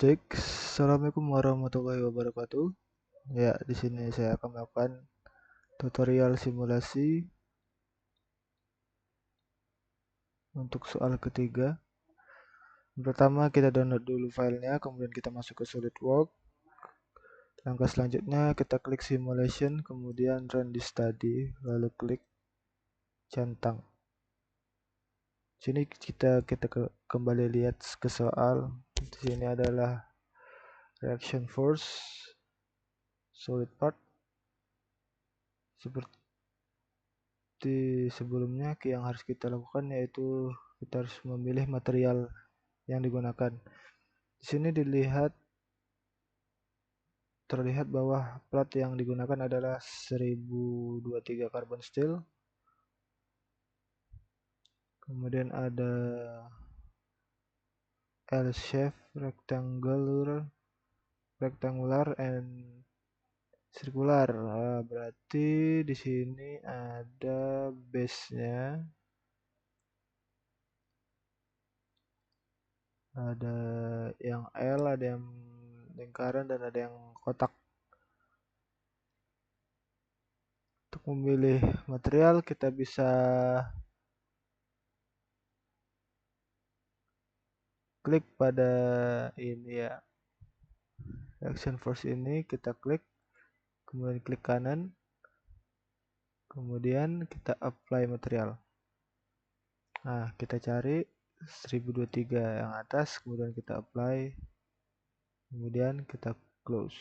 Cek, assalamualaikum warahmatullahi wabarakatuh. Ya, di sini saya akan melakukan tutorial simulasi untuk soal ketiga. Pertama, kita download dulu filenya, kemudian kita masuk ke SolidWorks. Langkah selanjutnya, kita klik simulation, kemudian run di study, lalu klik centang. Sini kita kembali lihat ke soal. Di sini adalah reaction force, solid part. Seperti sebelumnya, yang harus kita lakukan yaitu kita harus memilih material yang digunakan. Di sini terlihat bahwa plat yang digunakan adalah 1023 carbon steel. Kemudian ada L shape, rectangular and circular. Berarti di sini ada base-nya, ada yang L, ada yang lingkaran, dan ada yang kotak. Untuk memilih material kita bisa klik pada ini ya, reaction force ini, kita klik, kemudian klik kanan, kemudian kita apply material. Nah, kita cari 1023 yang atas, kemudian kita apply, kemudian kita close.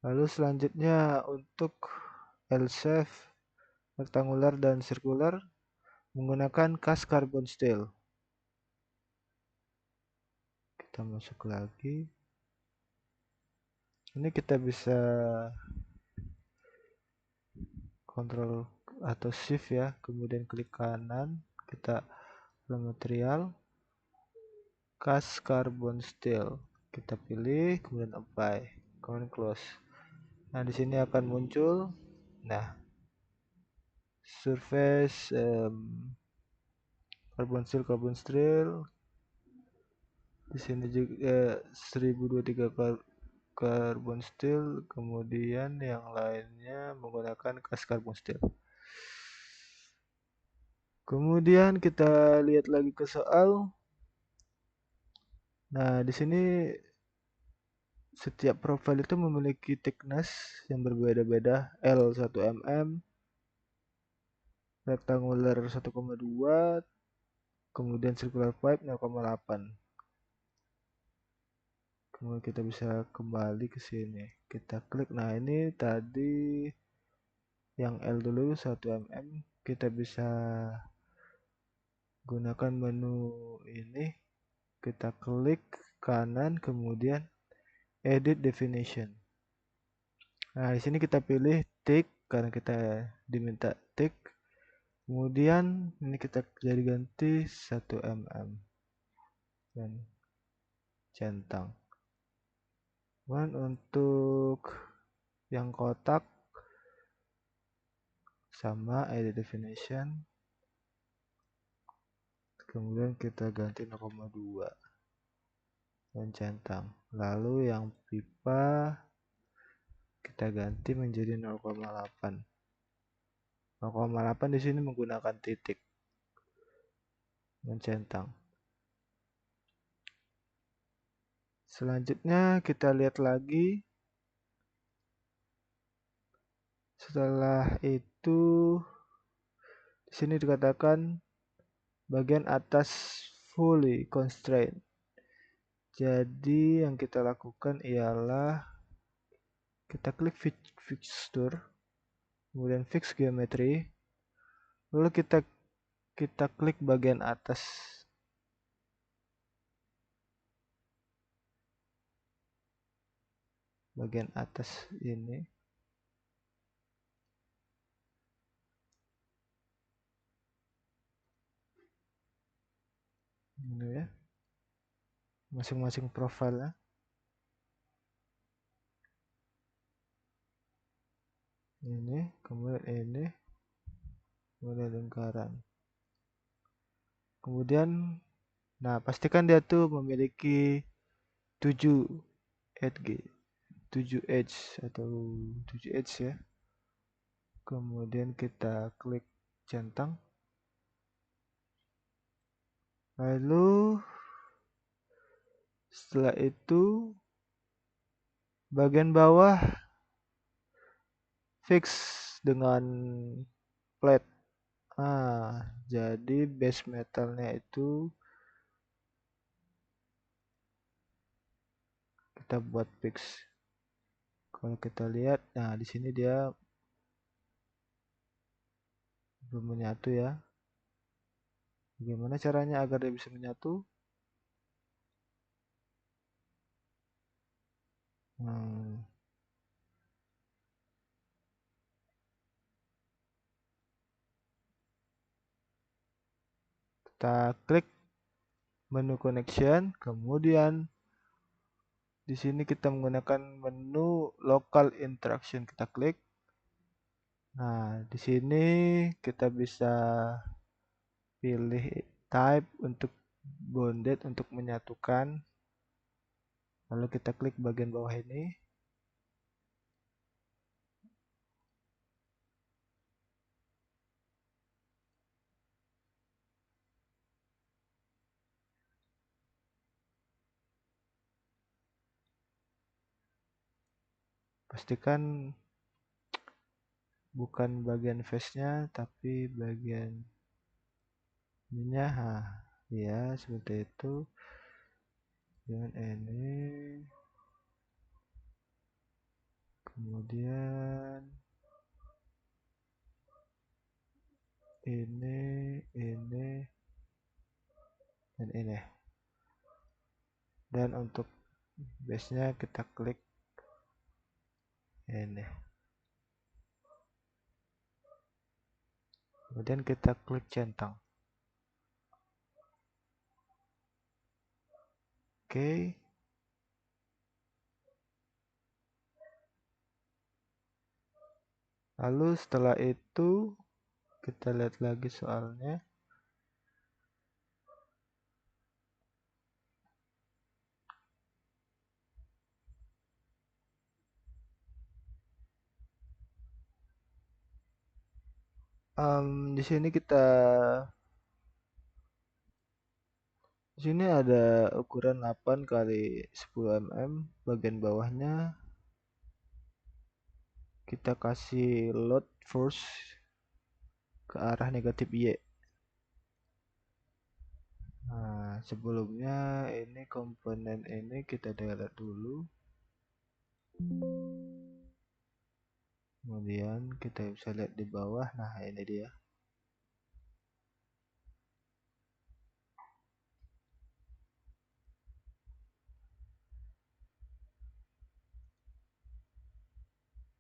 Lalu selanjutnya untuk L shape, rectangular dan circular menggunakan cast carbon steel. Kita masuk lagi. Ini kita bisa kontrol atau shift ya, kemudian klik kanan, kita material cast carbon steel, kita pilih, kemudian apply, kemudian close. Nah, di sini akan muncul, nah, surface carbon steel. Di sini juga 1023 carbon steel, kemudian yang lainnya menggunakan cast carbon steel. Kemudian kita lihat lagi ke soal. Nah, di sini setiap profil itu memiliki thickness yang berbeda-beda, L 1 mm, rectangular 1,2, kemudian circular pipe 0,8. Kemudian kita bisa kembali ke sini, kita klik. Nah, ini tadi yang L dulu 1 mm, kita bisa gunakan menu ini, kita klik kanan, kemudian edit definition. Nah, di sini kita pilih thick karena kita diminta thick. Kemudian ini kita jadi ganti 1 mm dan centang. Kemudian untuk yang kotak sama edit definition, kemudian kita ganti 0,2 dan centang. Lalu yang pipa kita ganti menjadi 0,8. 0,8 di sini menggunakan titik dan centang. Selanjutnya kita lihat lagi. Setelah itu di sini dikatakan bagian atas fully constrained. Jadi yang kita lakukan ialah kita klik fixture, kemudian fix geometry, lalu kita klik bagian atas. Bagian atas ini. Ini ya. Masing-masing profilnya. Ini, kemudian ini, kemudian lingkaran. Kemudian Nah, pastikan dia tuh memiliki 7 edge, 7 edge atau 7 edge ya. Kemudian kita klik centang. Lalu setelah itu bagian bawah fix dengan flat. Jadi base metalnya itu kita buat fix. Kalau kita lihat, nah di sini dia belum menyatu ya. Bagaimana caranya agar dia bisa menyatu? Hmm, kita klik menu connection, kemudian di sini kita menggunakan menu local interaction, kita klik. Nah, di sini kita bisa pilih type untuk bonded untuk menyatukan. Lalu kita klik bagian bawah ini. Pastikan bukan bagian face-nya tapi bagian ininya. Ya, seperti itu. Dengan ini. Kemudian ini dan ini. Dan untuk base-nya kita klik ini. Kemudian kita klik centang. Oke. Lalu setelah itu kita lihat lagi soalnya. Di sini ada ukuran 8 kali 10 mm. Bagian bawahnya kita kasih load force ke arah negatif Y. Nah, sebelumnya ini komponen ini kita delete dulu. Kemudian kita bisa lihat di bawah. Nah, ini dia.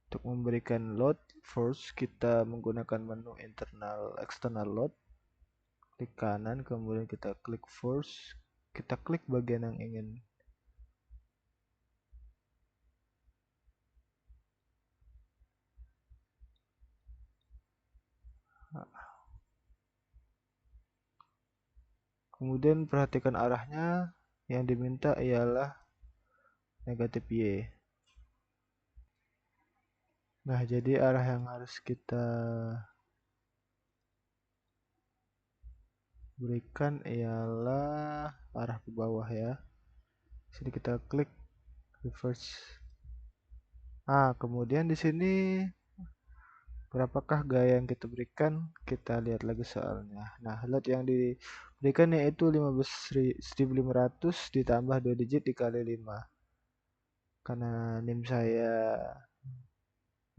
Untuk memberikan load force kita menggunakan menu internal external load. Klik kanan, kemudian kita klik force. Kita klik bagian yang ingin. Kemudian perhatikan arahnya. Yang diminta ialah negatif Y. Nah, jadi arah yang harus kita berikan ialah arah ke bawah ya. Sini kita klik reverse. Kemudian di sini berapakah gaya yang kita berikan? Kita lihat lagi soalnya. Nah, load yang diberikan yaitu 15.500 ditambah 2 digit dikali 5. Karena NIM saya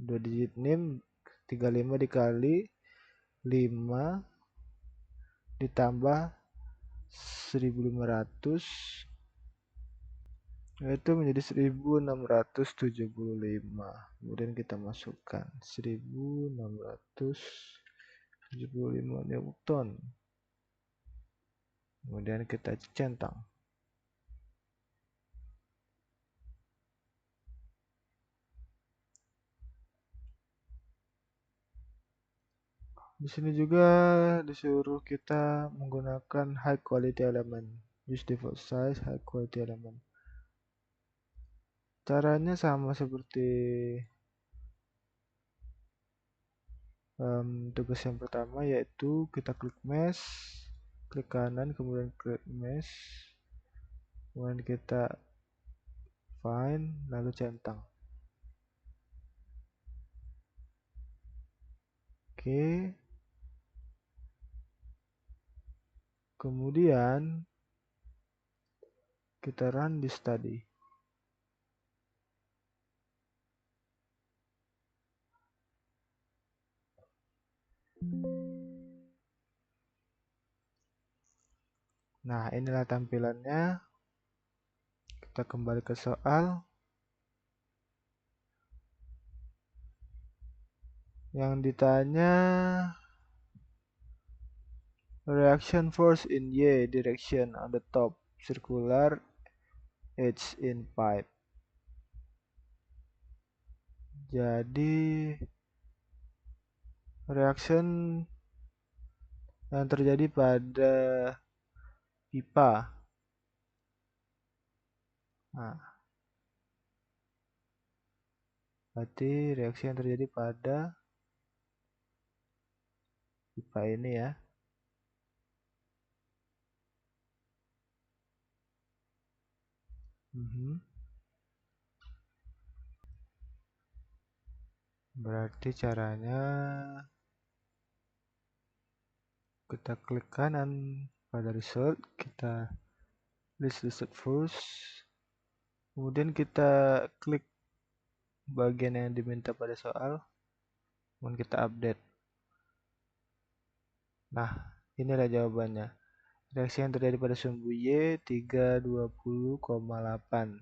2 digit NIM, 35 dikali 5 ditambah 1.500 itu menjadi 1.675. Kemudian kita masukkan 1.675 Newton. Kemudian kita centang. Di sini juga disuruh kita menggunakan high quality element. Use default size, high quality element. Caranya sama seperti tugas yang pertama, yaitu kita klik mesh, klik kanan, kemudian klik mesh, kemudian kita find, lalu centang. Oke, kemudian kita run di study. Nah, inilah tampilannya. Kita kembali ke soal. Yang ditanya reaction force in Y direction on the top circular edge in pipe. Jadi reaction yang terjadi pada pipa. Nah, berarti reaksi yang terjadi pada pipa ini ya. Berarti caranya kita klik kanan pada result, kita list result first, kemudian kita klik bagian yang diminta pada soal, kemudian kita update. Nah, inilah jawabannya. Reaksi yang terjadi pada sumbu Y 320,8.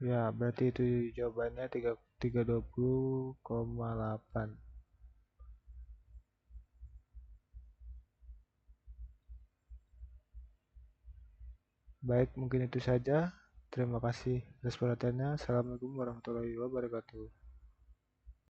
Ya, berarti itu jawabannya 320,8. Baik, mungkin itu saja. Terima kasih atas perhatiannya. Assalamualaikum warahmatullahi wabarakatuh.